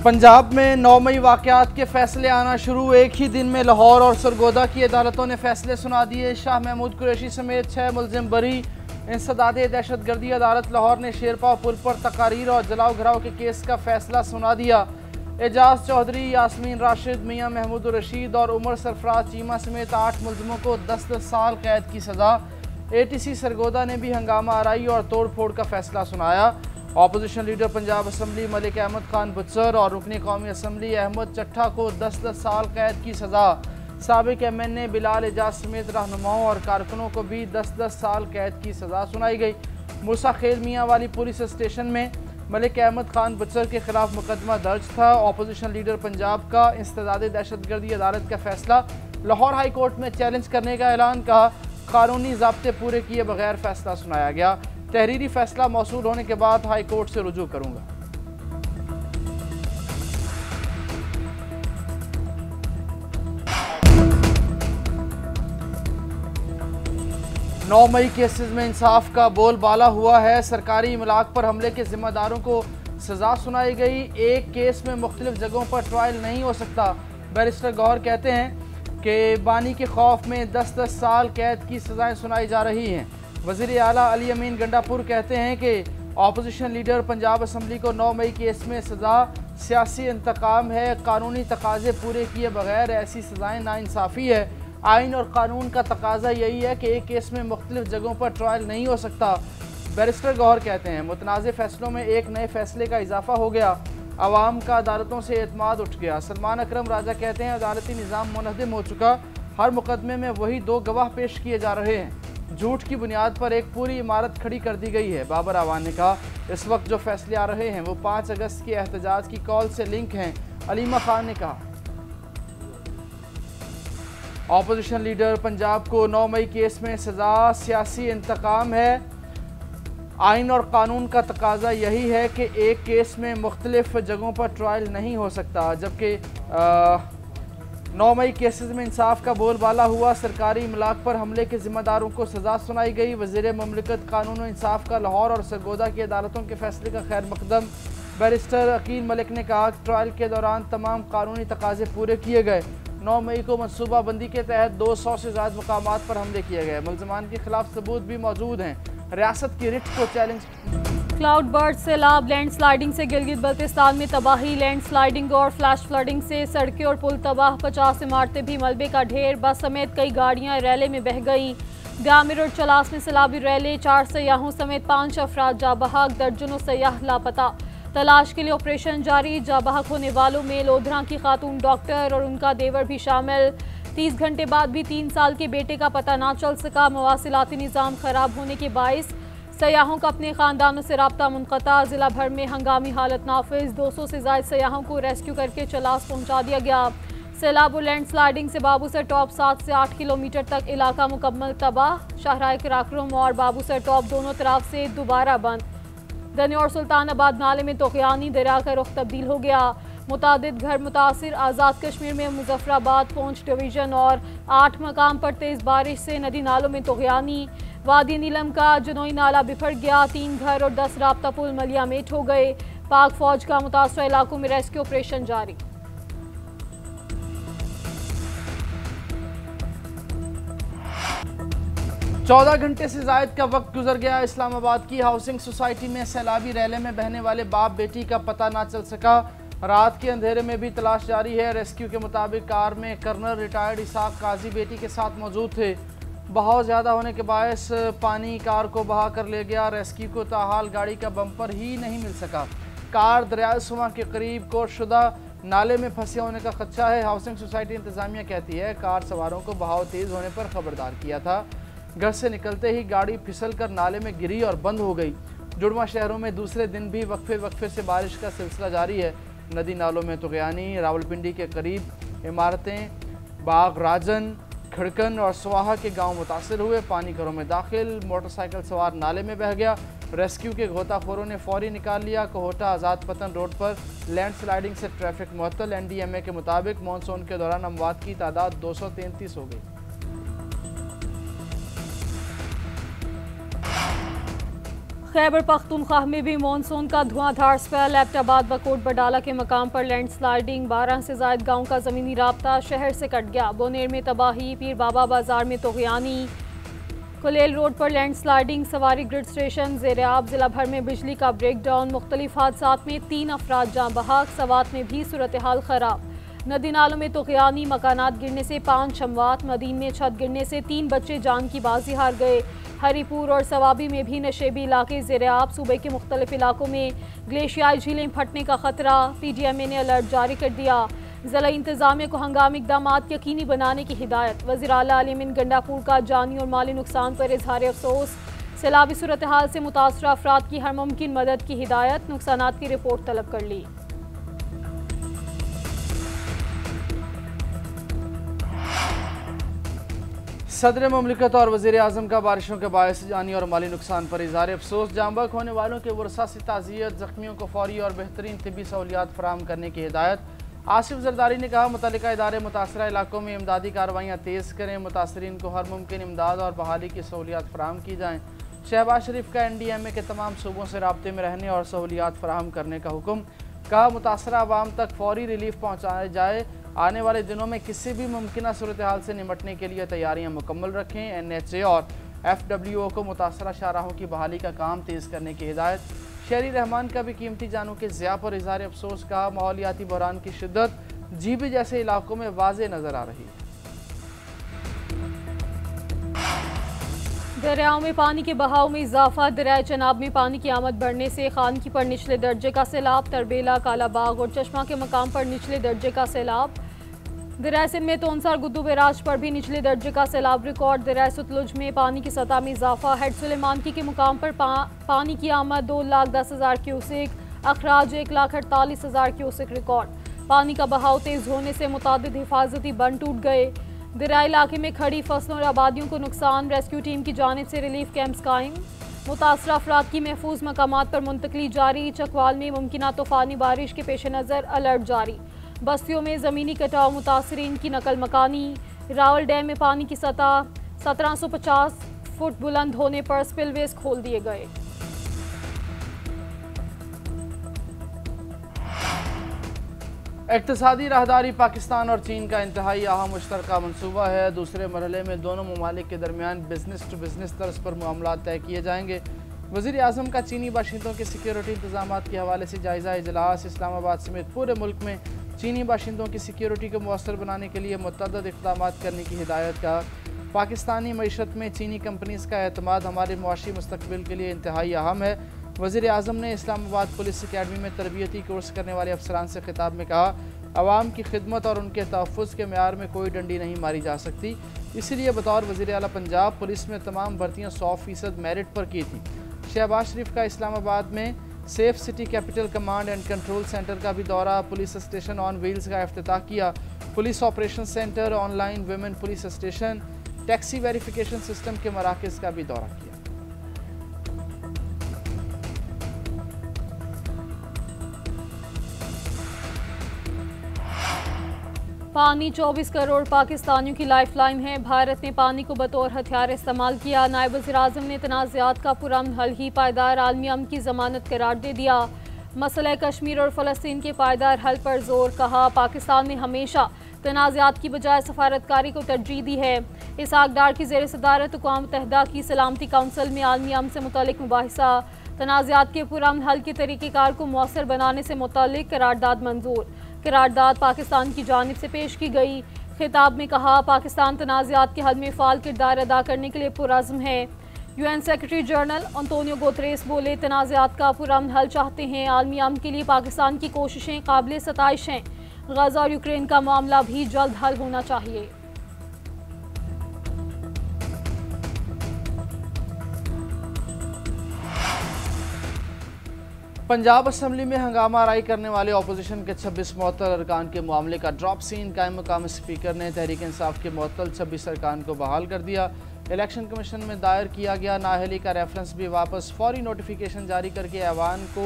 पंजाब में 9 मई वाक़यात के फैसले आना शुरू। एक ही दिन में लाहौर और सरगोदा की अदालतों ने फैसले सुना दिए। शाह महमूद कुरैशी समेत 6 मुलजिम बरी। इंसदाद दहशतगर्दी अदालत लाहौर ने शेरपाव पुल पर तकारीर और जलाओ घराव के केस का फैसला सुना दिया। एजाज चौधरी, यास्मीन राशिद, मियाँ महमूद रशीद और उमर सरफराज चीमा समेत 8 मुलजिमों को 10 साल कैद की सज़ा। ATC सरगोदा ने भी हंगामा आराई और तोड़ फोड़ का फैसला सुनाया। Opposition leader Punjab assembly Malik Ahmad Khan Bhuchar और रुकनी कौमी असम्बली अहमद चट्ठा को 10 साल कैद की सज़ा। साबिक MNA बिलाल एजाज समेत रहनुमाओं और कारकुनों को भी 10 साल कैद की सज़ा सुनाई गई। मूसा खेल मियाँ वाली पुलिस स्टेशन में मलिक अहमद खान बुच्चर के खिलाफ मुकदमा दर्ज था। अपोजिशन लीडर पंजाब का इंसदाद दहशतगर्दी अदालत का फैसला लाहौर हाई कोर्ट में चैलेंज करने का ऐलान। कहा कानूनी ज़ाब्ते पूरे किए बगैर फैसला सुनाया गया। तहरीरी फैसला मौसूल होने के बाद हाई कोर्ट से रुजू करूंगा। नौ मई केसेस में इंसाफ का बोलबाला हुआ है। सरकारी इमलाक पर हमले के जिम्मेदारों को सजा सुनाई गई। एक केस में मुख्तलिफ जगहों पर ट्रायल नहीं हो सकता। बैरिस्टर गौहर कहते हैं कि बानी के खौफ में 10 साल कैद की सजाएं सुनाई जा रही हैं। वज़ीर आला अली अमीन गंडापुर कहते हैं कि अपोजिशन लीडर पंजाब असम्बली को 9 मई केस में सज़ा सियासी इंतकाम है। कानूनी तकाजे पूरे किए बगैर ऐसी सज़ाएँ नाइंसाफ़ी है। आइन और कानून का तकाजा यही है कि एक केस में मुख्तलिफ जगहों पर ट्रायल नहीं हो सकता। बैरिस्टर गौहर कहते हैं मुतनाज़ फ़ैसलों में एक नए फ़ैसले का इजाफा हो गया। आवाम का अदालतों से एतमाद उठ गया। सलमान अकरम राजा कहते हैं अदालती निज़ाम मुनहदम हो चुका। हर मुकदमे में वही 2 गवाह पेश किए जा रहे हैं। झूठ की बुनियाद पर एक पूरी इमारत खड़ी कर दी गई है। बाबर आवान ने कहा इस वक्त जो फैसले आ रहे हैं वो 5 अगस्त के एहतजाज की कॉल से लिंक हैं। अलीमा खान ने कहा अपोजिशन लीडर पंजाब को 9 मई केस में सजा सियासी इंतकाम है। आइन और कानून का तकाजा यही है कि एक केस में मुख्तलिफ जगहों पर ट्रायल नहीं हो सकता। जबकि 9 मई केसेस में इंसाफ का बोलबाला हुआ। सरकारी इमलाक पर हमले के जिम्मेदारों को सजा सुनाई गई। वज़ीर मुमलिकत कानून और इंसाफ का लाहौर और सरगोदा की अदालतों के फैसले का खैर मकदम। बैरिस्टर अकील मलिक ने कहा ट्रायल के दौरान तमाम कानूनी तकाजे पूरे किए गए। 9 मई को मनसूबाबंदी के तहत 200 से ज़्यादा मकामात पर हमले किए गए। मुलज़मान के खिलाफ सबूत भी मौजूद हैं। रियासत की रिट को चैलेंज। क्लाउड बर्स्ट, सैलाब, लैंड स्लाइडिंग से गिलगित बल्तिस्तान में तबाही। लैंड स्लाइडिंग और फ्लैश फ्लडिंग से सड़कें और पुल तबाह। 50 इमारतें भी मलबे का ढेर। बस समेत कई गाड़ियां रैले में बह गई। ग्यामिर और चलास में सैलाबी रैले। 4 सयाहों समेत 5 अफराद जाबहक। दर्जनों सयाह लापता। तलाश के लिए ऑपरेशन जारी। जाबहक होने वालों में लोधरा की खातून डॉक्टर और उनका देवर भी शामिल। 30 घंटे बाद भी 3 साल के बेटे का पता ना चल सका। मवासिलाती निज़ाम खराब होने के बाइस सयाहों का अपने ख़ानदानों से राब्ता मुनक़ता। ज़िला भर में हंगामी हालत नाफिज। 200 से ज़ायद सयाहों को रेस्क्यू करके चलास पहुँचा दिया गया। सैलाब और लैंड स्लाइडिंग से बाबूसर टॉप 7 से 8 किलोमीटर तक इलाका मुकम्मल तबाह। शाहराह कराक्रम और बाबूसर टॉप दोनों तरफ से दोबारा बंद। दनी और सुल्तानाबाद नाले में तोग़यानी। दरिया का रुख तब्दील हो गया। मुतादिद घर मुतासिर। आज़ाद कश्मीर में मुजफ्फराबाद, पूंछ डिवीज़न और 8 मकाम पर तेज़ बारिश से नदी नालों में तोग़यानी। वादी नीलम का जनोई नाला बिफर गया। 3 घर और 10 राब्ता पुल मलियामेट हो गए। पाक फौज का मुतासरा इलाकों में रेस्क्यू ऑपरेशन जारी। चौदह घंटे से ज़ायद का वक्त गुजर गया। इस्लामाबाद की हाउसिंग सोसाइटी में सैलाबी रैले में बहने वाले बाप बेटी का पता ना चल सका। रात के अंधेरे में भी तलाश जारी है। रेस्क्यू के मुताबिक कार में कर्नल रिटायर्ड इसाक काजी बेटी के साथ मौजूद थे। बहाव ज़्यादा होने के बायस पानी कार को बहा कर ले गया। रेस्क्यू को ताहाल गाड़ी का बम्पर ही नहीं मिल सका। कार दरियाए सुमा के करीब कोर्शुदा नाले में फंसे होने का खदशा है। हाउसिंग सोसाइटी इंतज़ामिया कहती है कार सवारों को बहाव तेज़ होने पर खबरदार किया था। घर से निकलते ही गाड़ी फिसल कर नाले में गिरी और बंद हो गई। जुड़वा शहरों में दूसरे दिन भी वक्फे से बारिश का सिलसिला जारी है। नदी नालों में तोग़यानी। रावलपिंडी के करीब इमारतें, बाग राजन, खड़कन और स्वाहा के गांव मुतासिर हुए। पानी घरों में दाखिल। मोटरसाइकिल सवार नाले में बह गया। रेस्क्यू के गोताखोरों ने फौरी निकाल लिया। कोहोटा आज़ाद पतन रोड पर लैंड स्लाइडिंग से ट्रैफिक मुअत्तल। NDMA के मुताबिक मानसून के दौरान अमवात की तादाद 233 हो गई। खैबर पख्तूनख्वा में भी मानसून का धुआंधार स्पेल। एबटाबाद व कोट बडाला के मकाम पर लैंडस्लाइडिंग। 12 से ज़ायद गाँव का ज़मीनी राब्ता शहर से कट गया। बोनेर में तबाही। पीर बाबा बाजार में तोग़यानी। कुलेल रोड पर लैंडस्लाइडिंग। सवारी ग्रिड स्टेशन ज़ेर-ए-आब। जिला भर में बिजली का ब्रेकडाउन। मुख्तलिफ हादसात में 3 अफराद जाँ बहक। सवात में भी सूरत हाल ख़राब। नदी नालों में तोग़यानी। मकानात गिरने से 5 अमवात। मदीन में छत गिरने से 3 बच्चे जान की बाजी हार गए। हरीपुर और सवाबी में भी नशेबी इलाके ज़ेर-ए-आब। सूबे के मुख्तलिफ इलाकों में ग्लेशियाई झीलें फटने का खतरा। PDMA ने अलर्ट जारी कर दिया। ज़िला इंतज़ामिया को हंगामी इक़दामात यकीनी बनाने की हिदायत। वज़ीर आला अली अमीन गंडापुर का जानी और माली नुकसान पर इजहार अफसोस। सैलाबी सूरत हाल से मुतासरा अफराद की हर मुमकिन मदद की हिदायत। नुकसानात की रिपोर्ट तलब कर ली। सदर ममलिकत और वज़ीर आज़म का बारिशों के बायस जानी और माली नुकसान पर इज़हार अफसोस। जांबक होने वालों के वर्सा से ताज़ियत। ज़ख्मियों को फौरी और बेहतरीन तिबी सहूलियात फराहम करने की हिदायत। आसिफ जरदारी ने कहा, मुतल्लिका इदारे मुतासरा इलाकों में इमदादी कार्रवाइयाँ तेज़ करें। मुतासरीन को हर मुमकिन इमदाद और बहाली की सहूलियात फराहम की जाएँ। शहबाज शरीफ का NDMA के तमाम सूबों से राब्ते में रहने और सहूलियात फराहम करने का हुक्म। कहा, मुतासरा आवाम तक फौरी रिलीफ पहुँचाया जाए। आने वाले दिनों में किसी भी मुमकिन सूरत हाल से निपटने के लिए तैयारियां मुकम्मल रखें। NHA और FWO को मुतासरा शाहराहों की बहाली का काम तेज़ करने की हिदायत। शहरी रहमान का भी कीमती जानों के ज़िया पर इज़हार अफसोस। कहा, माहौलियाती बहरान की शिद्दत जीबी जैसे इलाकों में वाज़े नज़र आ रही है। दरियाओं में पानी के बहाव में इजाफा। दरियाए चनाब में पानी की आमद बढ़ने से खानकी पर निचले दर्जे का सैलाब। तरबेला, कालाबाग और चश्मा के मकाम पर निचले दर्जे का सैलाब। दरियाए सिंध में तोनसर गुद्दू बैराज पर भी निचले दर्जे का सैलाब रिकॉर्ड। दरियाए सतलुज में पानी की सतह में इजाफा। हेड सुलेमानकी के मुकाम पर पानी की आमद 2,10,000 क्यूसेक। अखराज 1,48,000 cusec record. पानी का बहाव तेज होने से मुतादिद हिफाजती बंद टूट गए। दरियाई इलाके में खड़ी फसलों और आबादियों को नुकसान। रेस्क्यू टीम की जानिब से रिलीफ कैंप्स कायम। मुतासरा अफराद की महफूज मकामात पर मुंतकली जारी। चकवाल में मुमकिना तूफानी बारिश के पेश नज़र अलर्ट जारी। बस्तियों में ज़मीनी कटाव। मुतासरीन की नकल मकानी। रावल डैम में पानी की सतह 1750 फुट बुलंद होने पर स्पिलवेज खोल दिए गए। इक़्तिसादी राहदारी पाकिस्तान और चीन का इंतहाई अहम मुश्तरका मनसूबा है। दूसरे मरहले में दोनों ममालिक के दरमियान बिजनेस टू बिजनेस तर्ज पर मामला तय किए जाएंगे। वज़ीर आज़म का चीनी बाशिंदों के सिक्योरिटी इंतजाम के हवाले से जायज़ा इजलास। इस्लामाबाद समेत पूरे मुल्क में चीनी बाशिंदों की सिक्योरिटी को मौसर बनाने के लिए मुतअद्दिद इक़दाम करने की हिदायत। का पाकिस्तानी मईशत में चीनी कंपनीज़ का एतमाद हमारे मुआशी मुस्तक़बिल के लिए इंतहाई अहम है। वज़ीर आज़म ने इस्लामाबाद पुलिस अकेडमी में तरबियती कोर्स करने वाले अफसरान से खिताब में कहा, अवाम की खिदमत और उनके तहफ़्फ़ुज़ के मेयार में कोई डंडी नहीं मारी जा सकती। इसीलिए बतौर वज़ीर आला पंजाब पुलिस में तमाम भर्तियाँ 100% मेरिट पर की थी। शहबाज शरीफ का इस्लामाबाद में safe city capital command and control centre का भी दौरा। पुलिस स्टेशन ऑन व्हील्स का इफ्तिताह किया। Police operation centre, online women police station, taxi verification system के मराकज़ का भी दौरा किया। पानी 24 करोड़ पाकिस्तानियों की लाइफलाइन है। भारत ने पानी को बतौर हथियार इस्तेमाल किया। नायब वज़ीर-ए-आज़म ने तनाज़ात का पुरअमन हल ही पायदार आलमी अमन की ज़मानत करार दे दिया। मसला कश्मीर और फ़लस्तीन के पायदार हल पर जोर। कहा, पाकिस्तान ने हमेशा तनाज़ात की बजाय सफारतकारी को तरजीह दी है। इसहाक डार की ज़ेर सदारत अक़वाम मुत्तहिदा की सलामती काउंसिल में आलमी अमन से मुतालिक मुबाहिसा। तनाज़ात के पुरअमन हल के तरीक़ेकार को मौसर बनाने से मुतालिक करारदाद मंजूर। करारदाद पाकिस्तान की जानिब से पेश की गई। खिताब में कहा, पाकिस्तान तनाज़ात के हल में फ़ाल किरदार अदा करने के लिए पुरअज़्म है। UN secretary general Antonio Guterres बोले, तनाज़ात का पुरअमन हल चाहते हैं। आलमी अमन के लिए पाकिस्तान की कोशिशें काबिल सताइश हैं। गज़ा और यूक्रेन का मामला भी जल्द हल होना चाहिए। पंजाब असम्बली में हंगामा आराई करने वाले अपोजिशन के 26 मुअत्तल अरकान के मामले का ड्रॉप सीन। कायम मकाम स्पीकर ने तहरीक इंसाफ के मुअत्तल 26 अरकान को बहाल कर दिया। इलेक्शन कमीशन में दायर किया गया नाअहली का रेफरेंस भी वापस। फौरी नोटिफिकेशन जारी करके ऐवान को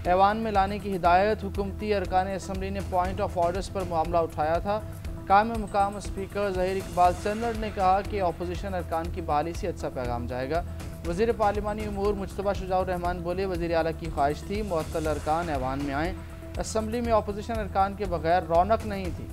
ऐवान में लाने की हिदायत। हुकूमती अरकान असम्बली ने पॉइंट ऑफ ऑर्डर्स पर मामला उठाया था। कायम मकाम स्पीकर ज़हीर इकबाल चन्नड़ ने कहा कि अपोजिशन अरकान की बहाली से अच्छा पैगाम जाएगा। वज़ीर पार्लिमानी उमूर मुजतबा शुजाउर रहमान बोले, वज़ीर आला की ख्वाहिश थी मुअत्तल अरकान ऐवान में आएँ। असम्बली में अपोजिशन अरकान के बगैर रौनक नहीं थी।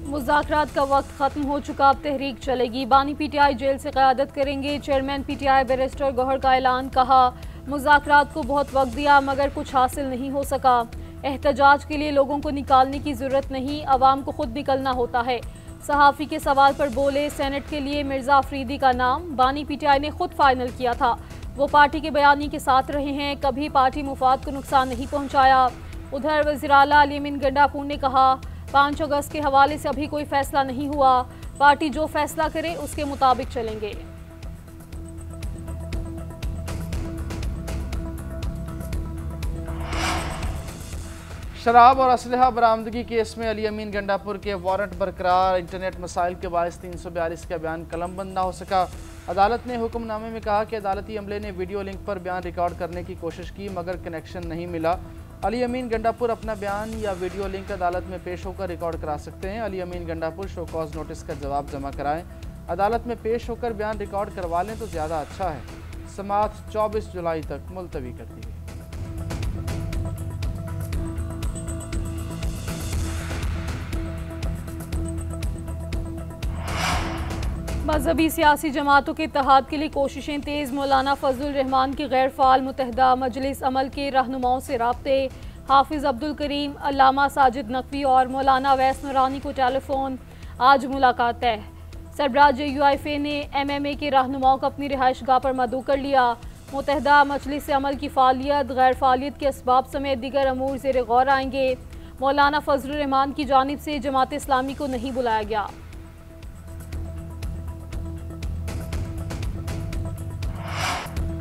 मुज़ाकरात का वक्त ख़त्म हो चुका, अब तहरीक चलेगी। बानी पीटीआई जेल से क़यादत करेंगे। चेयरमैन पीटीआई बैरिस्टर गौहर का ऐलान, कहा मुज़ाकरात को बहुत वक्त दिया मगर कुछ हासिल नहीं हो सका। एहतजाज के लिए लोगों को निकालने की ज़रूरत नहीं, आवाम को खुद निकलना होता है। सहाफ़ी के सवाल पर बोले, सेनेट के लिए मिर्ज़ा अफरीदी का नाम बानी पीटीआई ने खुद फाइनल किया था। वो पार्टी के बयानी के साथ रहे हैं, कभी पार्टी मुफाद को नुकसान नहीं पहुँचाया। उधर वज़ीर आला अली अमीन गंडापुर ने कहा, 5 अगस्त के हवाले से अभी कोई फैसला नहीं हुआ, पार्टी जो फैसला करे उसके मुताबिक चलेंगे। शराब और असलहा बरामदगी केस में अली अमीन गंडापुर के वारंट बरकरार, इंटरनेट मसाइल के बायस 342 का बयान कलमबंद ना हो सका। अदालत ने हुक्मनामे में कहा कि अदालती अमले ने वीडियो लिंक पर बयान रिकॉर्ड करने की कोशिश की मगर कनेक्शन नहीं मिला। अली अमीन गंडापुर अपना बयान या वीडियो लिंक अदालत में पेश होकर रिकॉर्ड करा सकते हैं। अली अमीन गंडापुर शो कॉज नोटिस का जवाब जमा कराएं। अदालत में पेश होकर बयान रिकॉर्ड करवा लें तो ज़्यादा अच्छा है। समाअत 24 जुलाई तक मुलतवी कर दी गई। मजहबी सियासी जमातों के इत्तेहाद के लिए कोशिशें तेज़। मौलाना फजलुर रहमान की गैर फ़ाल मुत्तहदा मजलिस अमल के रहनुमाओं से राब्ते। हाफिज़ अब्दुल करीम, अल्लामा साजिद नकवी और मौलाना अवैस नूरानी को टेलीफोन, आज मुलाकात तय। सरबराह UIFA ने MMA के रहनुमाओं को अपनी रिहाइश गाह पर मदऊ कर लिया। मुत्तहदा मजलिस अमल की फ़ालियत, गैर फ़ालियत के असबाब समेत दीगर अमूर ज़ेर गौर आएंगे। मौलाना फजलुर रहमान की जानिब से जमात इस्लामी को नहीं बुलाया गया।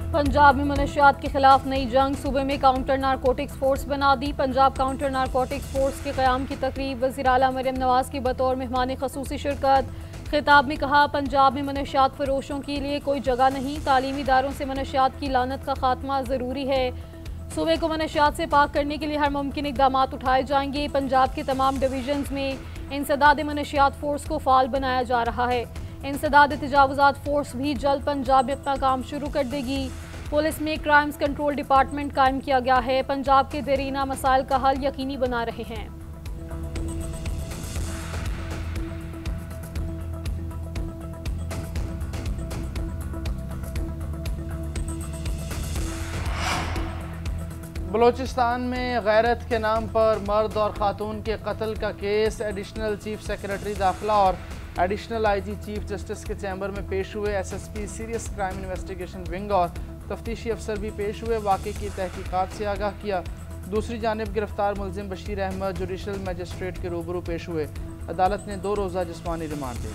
पंजाब में मनशियात के खिलाफ नई जंग, सूबे में काउंटर नारकोटिक्स फोर्स बना दी। पंजाब काउंटर नारकोटिक्स फोर्स के क़याम की तकरीब, वज़ीर आला मरियम नवाज़ की बतौर मेहमान ख़ुसूसी शिरकत। खिताब में कहा, पंजाब में मनशियात फरोशों के लिए कोई जगह नहीं, तालीमी इदारों से मनशियात की लानत का खात्मा ज़रूरी है। सूबे को मनशियात से पाक करने के लिए हर मुमकिन इक़दाम उठाए जाएंगे। पंजाब के तमाम डिवीजन्स में इंसदाद मनशियात फोर्स को फ़ाल बनाया जा रहा है। इंसदाद तजावुज़ात फोर्स भी जल्द पंजाब में अपना काम शुरू कर देगी। पुलिस में क्राइम्स कंट्रोल डिपार्टमेंट कायम किया गया है। पंजाब के देरीना मसाइल का हल यकीनी बना रहे हैं। बलोचिस्तान में गैरत के नाम पर मर्द और खातून के कत्ल का केस एडिशनल चीफ सेक्रेटरी दाखिला और एडिशनल IG चीफ जस्टिस के चैम्बर में पेश हुए। SSP serious crime investigation wing और तफ्तीशी अफसर भी पेश हुए, वाक़े की तहकीकात से आगाह किया। दूसरी जानिब गिरफ्तार मुलजिम बशीर अहमद जुडिशल मजिस्ट्रेट के रूबरू पेश हुए। अदालत ने 2 रोज़ा जिस्मानी रिमांड दे दी।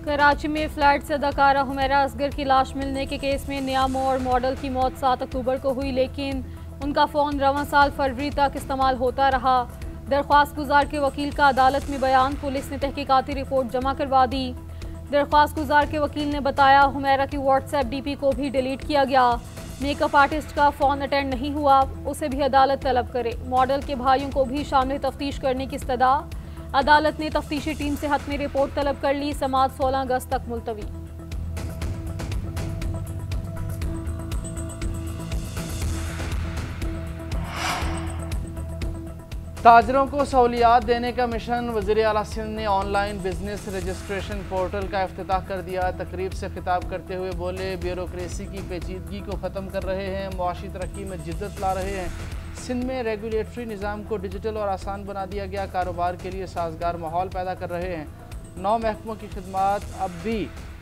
कराची में फ्लैट से अदाकारा हुमैरा असगर की लाश मिलने के केस में नया मोड़, मॉडल की मौत 7 अक्टूबर को हुई लेकिन उनका फ़ोन रवां साल फरवरी तक इस्तेमाल होता रहा। दरख्वास्त गुजार के वकील का अदालत में बयान, पुलिस ने तहकीकाती रिपोर्ट जमा करवा दी। दरख्वास्त गुजार के वकील ने बताया, हुमैरा की व्हाट्सएप DP को भी डिलीट किया गया। मेकअप आर्टिस्ट का फ़ोन अटेंड नहीं हुआ, उसे भी अदालत तलब करे। मॉडल के भाइयों को भी शामिल तफ्तीश करने की इस्तदा। अदालत ने तफ्तीशी टीम से हतमी रिपोर्ट तलब कर ली। समाअत 16 अगस्त तक मुलतवी। ताजरों को सहूलियात देने का मिशन, वज़ीर आला सिंध ने ऑनलाइन बिजनेस रजिस्ट्रेशन पोर्टल का इफ्तिताह कर दिया। तकरीब से खिताब करते हुए बोले, ब्यूरोक्रेसी की पेचीदगी को ख़त्म कर रहे हैं, मुआशी तरक्की में जिद्दत ला रहे हैं। सिंध में रेगुलेटरी निज़ाम को डिजिटल और आसान बना दिया गया, कारोबार के लिए साजगार माहौल पैदा कर रहे हैं। 9 महकमों की खिदमात अब भी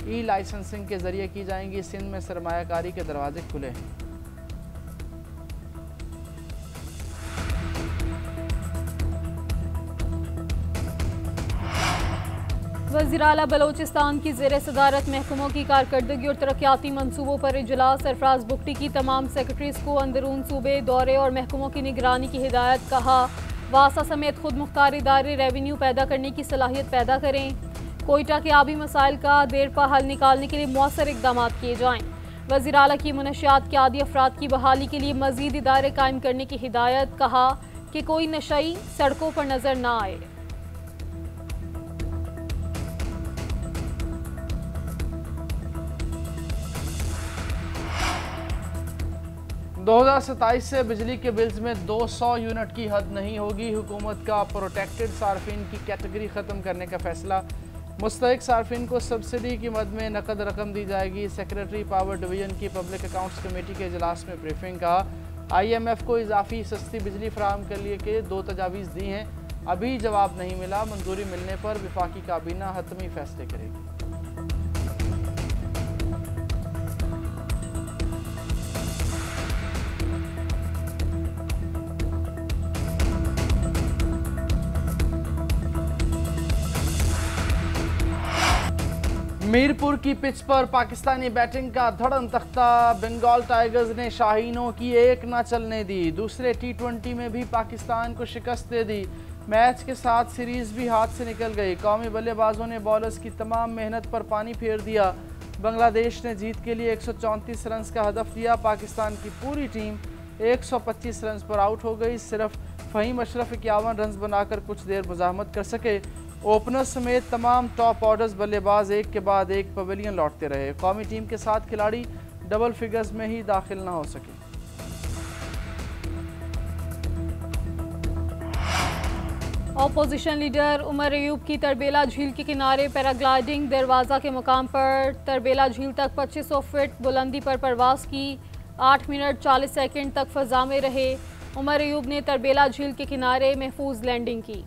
ई-लाइसेंसिंग के ज़रिए की जाएंगी। सिंध में सरमायाकारी के दरवाजे खुले हैं। वज़ीर आला बलोचिस्तान की ज़ेर सदारत महकमों की कारकर्दगी और तरक्याती मनसूबों पर इजलास। सरफराज बुगटी की तमाम सेक्रेटरीज को अंदरून सूबे दौरे और महकमों की निगरानी की हिदायत। कहा, वासा समेत खुद मुख्तार इदारे रेवेन्यू पैदा करने की सलाहियत पैदा करें। कोयटा के आबी मसाइल का देर पा हल निकालने के लिए मौसर इकदाम किए जाएँ। वज़ीर आला की मनशियात के आदी अफराद की बहाली के लिए मज़ीद इदारे कायम करने की हिदायत। कहा कि कोई नशई सड़कों पर नजर न आए। दो 2027 से बिजली के बिल्स में 200 यूनिट की हद नहीं होगी। हुकूमत का प्रोटेक्टेड सार्फिन की कैटेगरी ख़त्म करने का फैसला। मुस्तहिक सार्फिन को सब्सिडी की मद में नकद रकम दी जाएगी। सेक्रेटरी पावर डिवीज़न की पब्लिक अकाउंट्स कमेटी के इजलास में ब्रीफिंग। का IMF को इजाफी सस्ती बिजली फराहम करने के 2 तजावीज़ दी हैं, अभी जवाब नहीं मिला। मंजूरी मिलने पर वफाकी काबीना हतमी फैसले करेगी। मीरपुर की पिच पर पाकिस्तानी बैटिंग का धड़म तख्ता। बंगाल टाइगर्स ने शाहीनों की एक न चलने दी। दूसरे T20 में भी पाकिस्तान को शिकस्त दे दी। मैच के साथ सीरीज भी हाथ से निकल गई। कौमी बल्लेबाजों ने बॉलर्स की तमाम मेहनत पर पानी फेर दिया। बांग्लादेश ने जीत के लिए 134 रन का हदफ दिया। पाकिस्तान की पूरी टीम 125 रन पर आउट हो गई। सिर्फ फ़हीम अशरफ 51 रन बनाकर कुछ देर मुज़ाहमत कर सके। ओपनर समेत तमाम टॉप ऑर्डर्स बल्लेबाज एक के बाद एक पवेलियन लौटते रहे। कौमी टीम के साथ खिलाड़ी डबल फिगर्स में ही दाखिल न हो सके। ऑपोजिशन लीडर उमर अयूब की तरबेला झील के किनारे पैराग्लाइडिंग दरवाज़ा के मुकाम पर तरबेला झील तक 2500 फीट बुलंदी पर परवास की। 8 मिनट 40 सेकंड तक फ़ज़ा में रहे। उमर अयूब ने तरबेला झील के किनारे महफूज लैंडिंग की।